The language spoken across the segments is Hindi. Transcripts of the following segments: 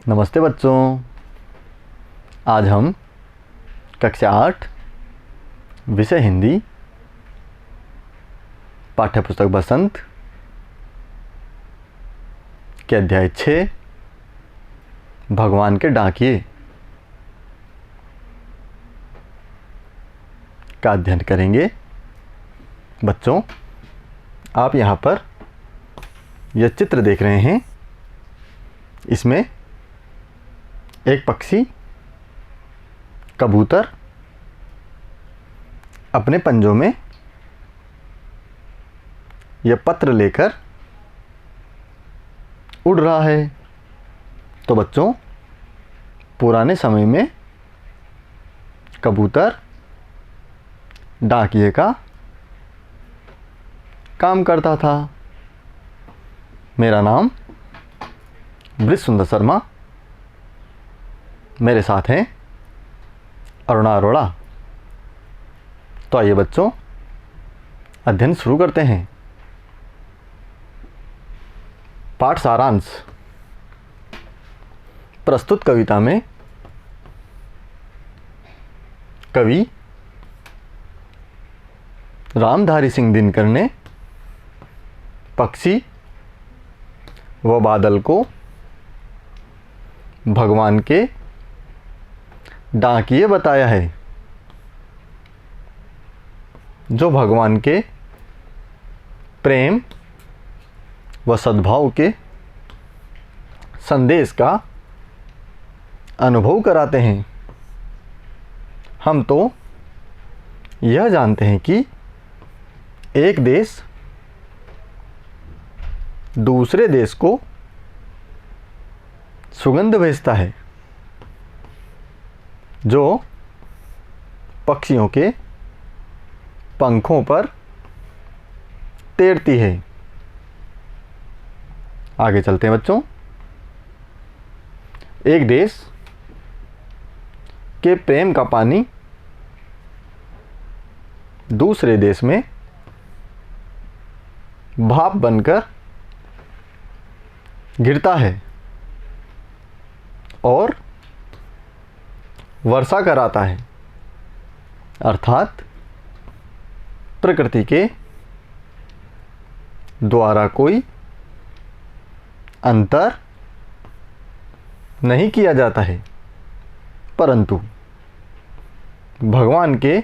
नमस्ते बच्चों। आज हम कक्षा 8 विषय हिंदी पाठ्यपुस्तक बसंत के अध्याय 6 भगवान के डाकिए का अध्ययन करेंगे। बच्चों, आप यहाँ पर यह चित्र देख रहे हैं। इसमें एक पक्षी कबूतर अपने पंजों में यह पत्र लेकर उड़ रहा है। तो बच्चों, पुराने समय में कबूतर डाकिए का काम करता था। मेरा नाम ब्रिज सुंदर शर्मा, मेरे साथ हैं अरुणा अरोड़ा। तो आइए बच्चों, अध्ययन शुरू करते हैं। पाठ सारांश। प्रस्तुत कविता में कवि रामधारी सिंह दिनकर ने पक्षी व बादल को भगवान के डाकिए बताया है, जो भगवान के प्रेम व सद्भाव के संदेश का अनुभव कराते हैं। हम तो यह जानते हैं कि एक देश दूसरे देश को सुगंध भेजता है, जो पक्षियों के पंखों पर तैरती है। आगे चलते हैं बच्चों। एक देश के प्रेम का पानी दूसरे देश में भाप बनकर गिरता है और वर्षा कराता है, अर्थात प्रकृति के द्वारा कोई अंतर नहीं किया जाता है, परंतु भगवान के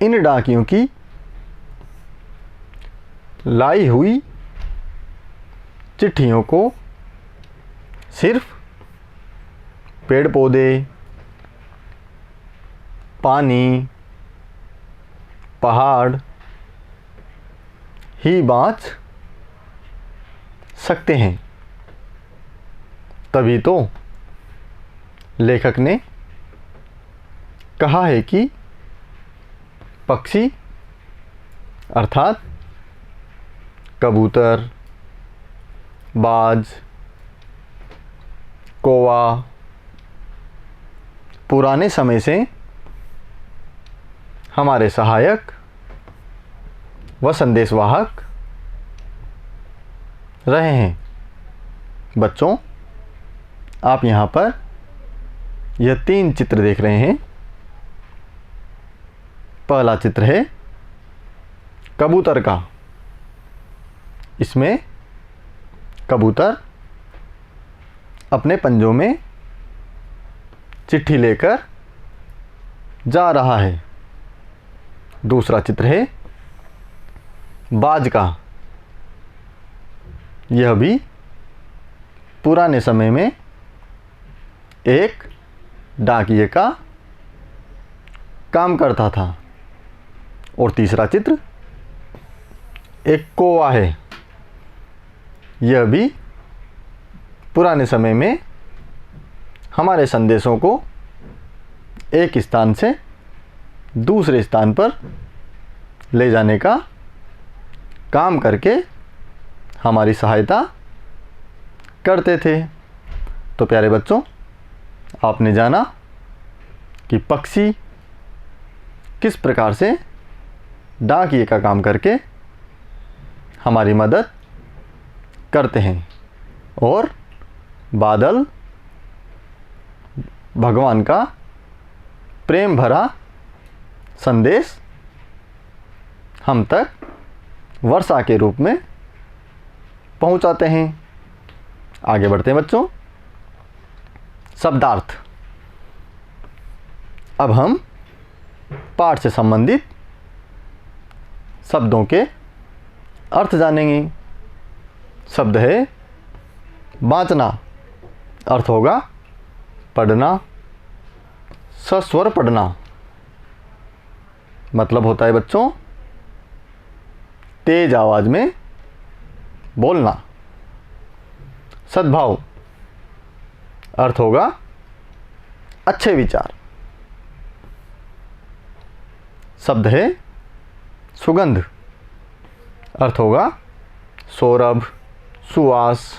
इन डाकियों की लाई हुई चिट्ठियों को सिर्फ पेड़ पौधे, पानी, पहाड़ ही बाँच सकते हैं। तभी तो लेखक ने कहा है कि पक्षी अर्थात कबूतर, बाज, कौवा पुराने समय से हमारे सहायक व संदेशवाहक रहे हैं। बच्चों, आप यहाँ पर यह 3 चित्र देख रहे हैं। पहला चित्र है कबूतर का। इसमें कबूतर अपने पंजों में चिट्ठी लेकर जा रहा है। दूसरा चित्र है बाज का। यह भी पुराने समय में एक डाकिए का काम करता था। और तीसरा चित्र एक कौवा है। यह भी पुराने समय में हमारे संदेशों को एक स्थान से दूसरे स्थान पर ले जाने का काम करके हमारी सहायता करते थे। तो प्यारे बच्चों, आपने जाना कि पक्षी किस प्रकार से डाकिए का काम करके हमारी मदद करते हैं और बादल भगवान का प्रेम भरा संदेश हम तक वर्षा के रूप में पहुंचाते हैं। आगे बढ़ते हैं बच्चों। शब्दार्थ। अब हम पाठ से संबंधित शब्दों के अर्थ जानेंगे। शब्द है बाँचना, अर्थ होगा पढ़ना, सस्वर पढ़ना। मतलब होता है बच्चों तेज आवाज में बोलना। सद्भाव, अर्थ होगा अच्छे विचार। शब्द है सुगंध, अर्थ होगा सौरभ, सुवास।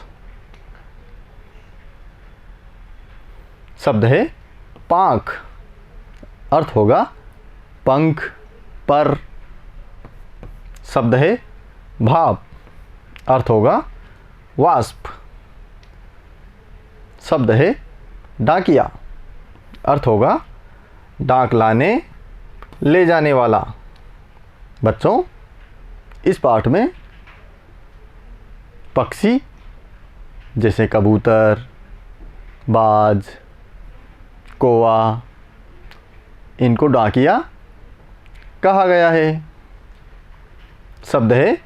शब्द है पांख, अर्थ होगा पंख, पर। शब्द है भाप, अर्थ होगा वाष्प। शब्द है डाकिया, अर्थ होगा डाक लाने ले जाने वाला। बच्चों इस पाठ में पक्षी जैसे कबूतर, बाज, कौवा, इनको डाकिया कहा गया है। शब्द है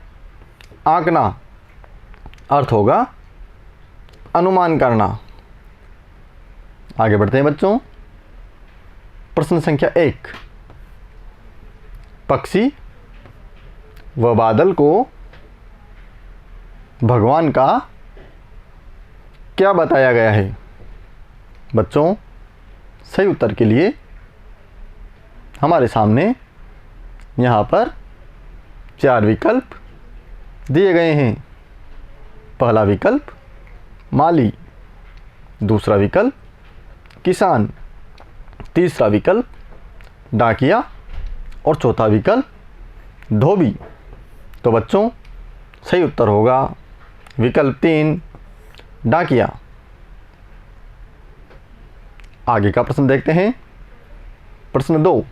आंकना, अर्थ होगा अनुमान करना। आगे बढ़ते हैं बच्चों। प्रश्न संख्या 1। पक्षी व बादल को भगवान का क्या बताया गया है? बच्चों सही उत्तर के लिए हमारे सामने यहाँ पर 4 विकल्प दिए गए हैं। पहला विकल्प माली, दूसरा विकल्प किसान, तीसरा विकल्प डाकिया और चौथा विकल्प धोबी। तो बच्चों सही उत्तर होगा विकल्प 3 डाकिया। आगे का प्रश्न देखते हैं। प्रश्न 2।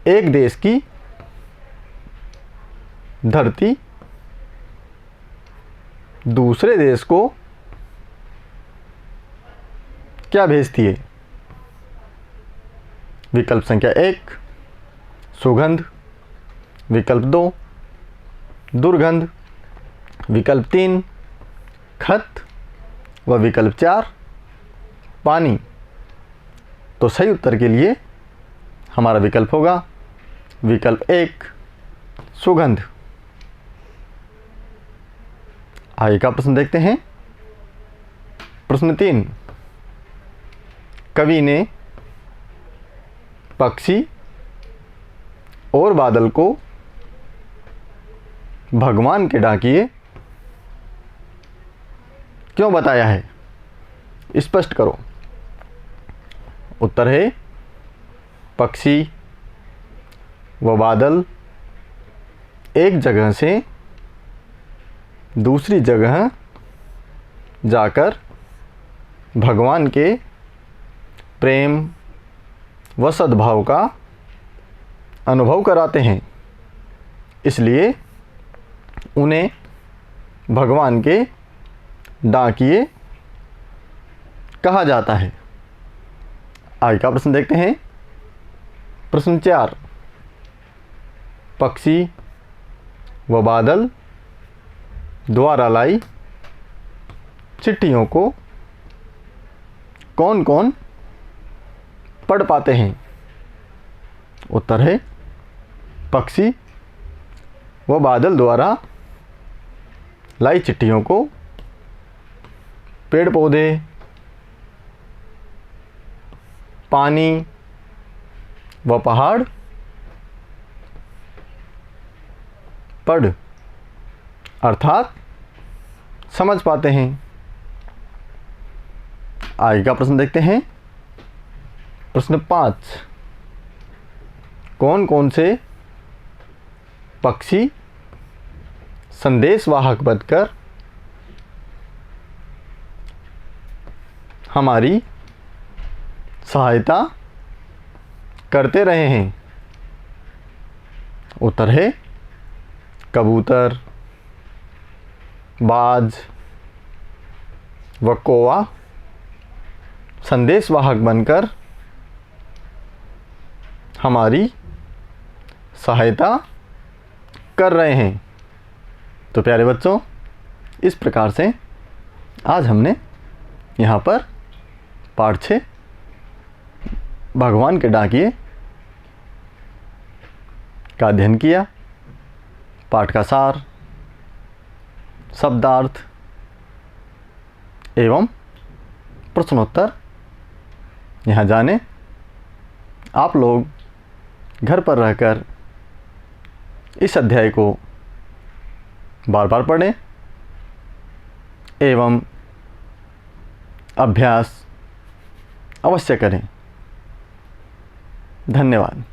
एक देश की धरती दूसरे देश को क्या भेजती है? विकल्प संख्या 1 सुगंध, विकल्प 2 दुर्गंध, विकल्प 3 खत व विकल्प 4 पानी। तो सही उत्तर के लिए हमारा विकल्प होगा विकल्प 1 सुगंध। आगे का प्रश्न देखते हैं। प्रश्न 3। कवि ने पक्षी और बादल को भगवान के डाकिए क्यों बताया है? स्पष्ट करो। उत्तर है पक्षी व बादल एक जगह से दूसरी जगह जाकर भगवान के प्रेम व सद्भाव का अनुभव कराते हैं, इसलिए उन्हें भगवान के डाकिए कहा जाता है। आगे का प्रश्न देखते हैं। प्रश्न 4। पक्षी व बादल द्वारा लाई चिट्ठियों को कौन कौन पढ़ पाते हैं? उत्तर है पक्षी व बादल द्वारा लाई चिट्ठियों को पेड़ पौधे, पानी व पहाड़ पढ़ अर्थात समझ पाते हैं। आगे का प्रश्न देखते हैं। प्रश्न 5। कौन कौन से पक्षी संदेशवाहक बनकर हमारी सहायता करते रहे हैं। उत्तर है कबूतर, बाज व कौवा संदेशवाहक बनकर हमारी सहायता कर रहे हैं। तो प्यारे बच्चों, इस प्रकार से आज हमने यहाँ पर पाठ 6 भगवान के डाकिए का अध्ययन किया। पाठ का सार, शब्दार्थ एवं प्रश्नोत्तर यहाँ जाने। आप लोग घर पर रहकर इस अध्याय को बार बार पढ़ें एवं अभ्यास अवश्य करें। धन्यवाद।